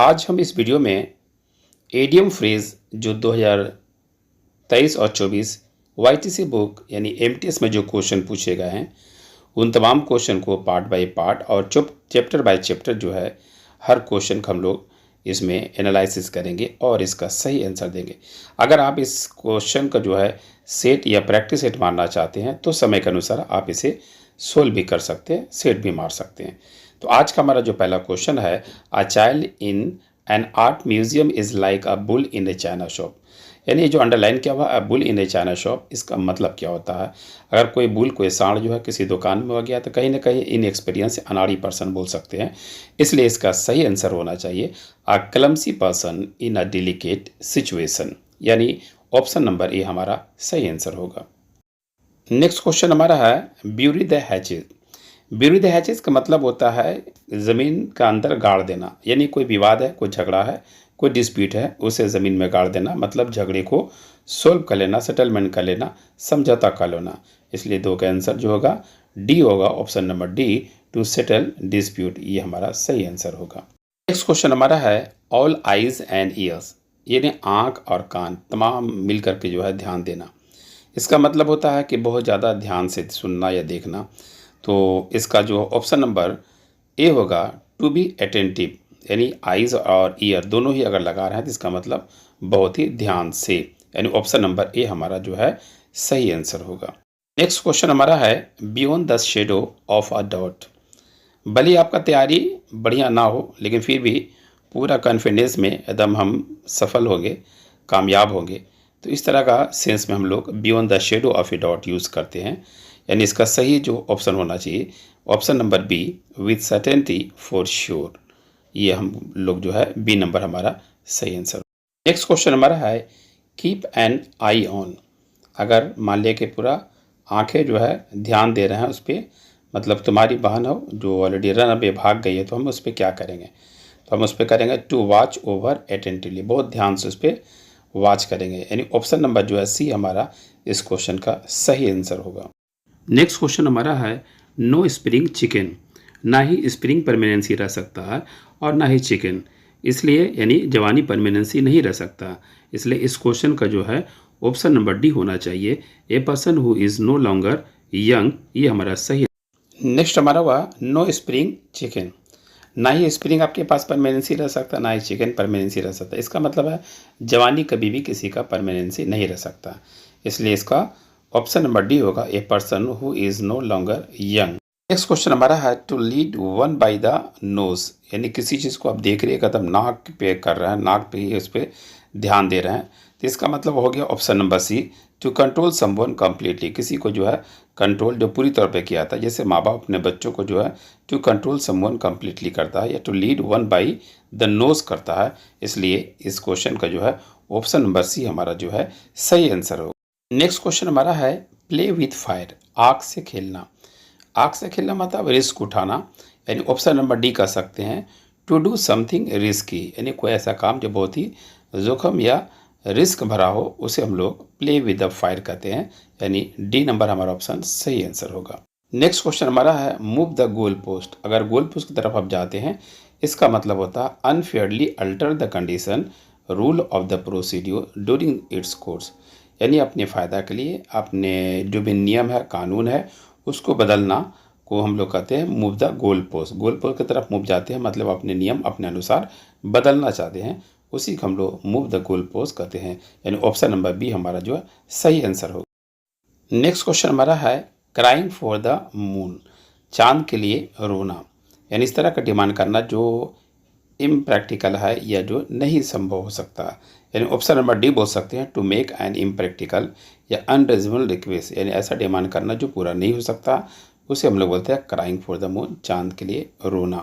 आज हम इस वीडियो में एडीएम फ्रेज जो 2023 और 24 वाईटीसी बुक यानी एमटीएस में जो क्वेश्चन पूछे गए हैं उन तमाम क्वेश्चन को पार्ट बाय पार्ट और चैप्टर बाय चैप्टर जो है हर क्वेश्चन का हम लोग इसमें एनालिसिस करेंगे और इसका सही आंसर देंगे। अगर आप इस क्वेश्चन का जो है सेट या प्रैक्टिस सेट मारना चाहते हैं तो समय के अनुसार आप इसे सोल्व भी कर सकते हैं, सेट भी मार सकते हैं। तो आज का हमारा जो पहला क्वेश्चन है, a child in an art museum is like a bull in A China shop. यानी जो अंडरलाइन किया हुआ bull in A China shop, इसका मतलब क्या होता है? अगर कोई बुल, कोई सांड जो है किसी दुकान में हो गया तो कहीं ना कहीं इन एक्सपीरियंस अनाड़ी पर्सन बोल सकते हैं। इसलिए इसका सही आंसर होना चाहिए a clumsy person in a delicate situation, यानी ऑप्शन नंबर ए हमारा सही आंसर होगा। नेक्स्ट क्वेश्चन हमारा है bury the hatchet. Bury the hatchet का मतलब होता है ज़मीन का अंदर गाड़ देना, यानी कोई विवाद है, कोई झगड़ा है, कोई डिस्प्यूट है, उसे ज़मीन में गाड़ देना, मतलब झगड़े को सोल्व कर लेना, सेटलमेंट कर लेना, समझौता कर लेना। इसलिए दो का आंसर जो होगा डी होगा, option number D, to settle dispute, ये हमारा सही आंसर होगा। नेक्स्ट क्वेश्चन हमारा है ऑल आइज एंड ईयर्स, यानी आँख और कान तमाम मिलकर के जो है ध्यान देना। इसका मतलब होता है कि बहुत ज़्यादा ध्यान से सुनना या देखना। तो इसका जो ऑप्शन नंबर ए होगा टू बी अटेंटिव, यानी आइज़ और ईयर दोनों ही अगर लगा रहे हैं तो इसका मतलब बहुत ही ध्यान से, यानी ऑप्शन नंबर ए हमारा जो है सही आंसर होगा। नेक्स्ट क्वेश्चन हमारा है beyond the shadow of a dot. भले ही आपका तैयारी बढ़िया ना हो लेकिन फिर भी पूरा कॉन्फिडेंस में एकदम हम सफल होंगे, कामयाब होंगे। तो इस तरह का सेंस में हम लोग beyond the shadow of a doubt use करते हैं, यानी इसका सही जो ऑप्शन होना चाहिए option number B, with certainty for sure, ये हम लोग जो है बी नंबर हमारा सही आंसर। नेक्स्ट क्वेश्चन हमारा है कीप एन आई ऑन। अगर मान लिया कि पूरा आंखें जो है ध्यान दे रहे हैं उस पर, मतलब तुम्हारी बहन हो जो ऑलरेडी रन अवे भाग गई है, तो हम उस पर क्या करेंगे? तो हम उस पर करेंगे टू वॉच ओवर अटेंटिवली, बहुत ध्यान से उस पर वॉच करेंगे, यानी ऑप्शन नंबर जो है सी हमारा इस क्वेश्चन का सही आंसर होगा। नेक्स्ट क्वेश्चन हमारा है नो स्प्रिंग चिकन। ना ही स्प्रिंग परमानेंसी रह सकता है और ना ही चिकन, इसलिए यानी जवानी परमानेंसी नहीं रह सकता। इसलिए इस क्वेश्चन का जो है ऑप्शन नंबर डी होना चाहिए, a person who is no longer young, ये हमारा सही। नेक्स्ट हमारा हुआ नो स्प्रिंग चिकन। ना ही स्प्रिंग आपके पास परमानेंसी रह सकता, ना ही चिकन परमानेंसी रह सकता। इसका मतलब है जवानी कभी भी किसी का परमानेंसी नहीं रह सकता। इसलिए इसका ऑप्शन नंबर डी होगा, a person who is no longer young. Next question हमारा है to lead one by the nose, यानी किसी चीज़ को आप देख रहे हैं कदम नाक पे कर रहे हैं, नाक पे ही उस पर ध्यान दे रहे हैं, तो इसका मतलब हो गया option number C, to control someone completely, किसी को जो है कंट्रोल जो पूरी तौर पे किया था, जैसे माँ बाप अपने बच्चों को जो है टू कंट्रोल समवन कम्प्लीटली करता है या to lead one by the nose करता है। इसलिए इस क्वेश्चन का जो है ऑप्शन नंबर सी हमारा जो है सही आंसर होगा। नेक्स्ट क्वेश्चन हमारा है प्ले विथ फायर, आग से खेलना। आग से खेलना मतलब रिस्क उठाना, यानी ऑप्शन नंबर डी कर सकते हैं टू डू समथिंग रिस्की, यानी कोई ऐसा काम जो बहुत ही जोखिम या रिस्क भरा हो उसे हम लोग प्ले विद द फायर कहते हैं, यानी डी नंबर हमारा ऑप्शन सही आंसर होगा। नेक्स्ट क्वेश्चन हमारा है मूव द गोल पोस्ट। अगर गोल पोस्ट की तरफ आप जाते हैं इसका मतलब होता है unfairly alter the condition rule of the procedure during its course, यानी अपने फ़ायदा के लिए अपने जो भी नियम है, कानून है, उसको बदलना को हम लोग कहते हैं move the goal post. Goal post की तरफ मूव जाते हैं मतलब अपने नियम अपने अनुसार बदलना चाहते हैं, उसी को हम लोग मूव द गोल पोस्ट कहते हैं, यानी ऑप्शन नंबर बी हमारा जो है सही आंसर होगा। नेक्स्ट क्वेश्चन हमारा है क्राइंग फॉर द मून, चांद के लिए रोना, यानी इस तरह का डिमांड करना जो इम्प्रैक्टिकल है या जो नहीं संभव हो सकता, यानी ऑप्शन नंबर डी बोल सकते हैं टू मेक एन इम्प्रैक्टिकल या अनरिजनेबल रिक्वेस्ट, यानी ऐसा डिमांड करना जो पूरा नहीं हो सकता, उसे हम लोग बोलते हैं क्राइंग फॉर द मून, चांद के लिए रोना।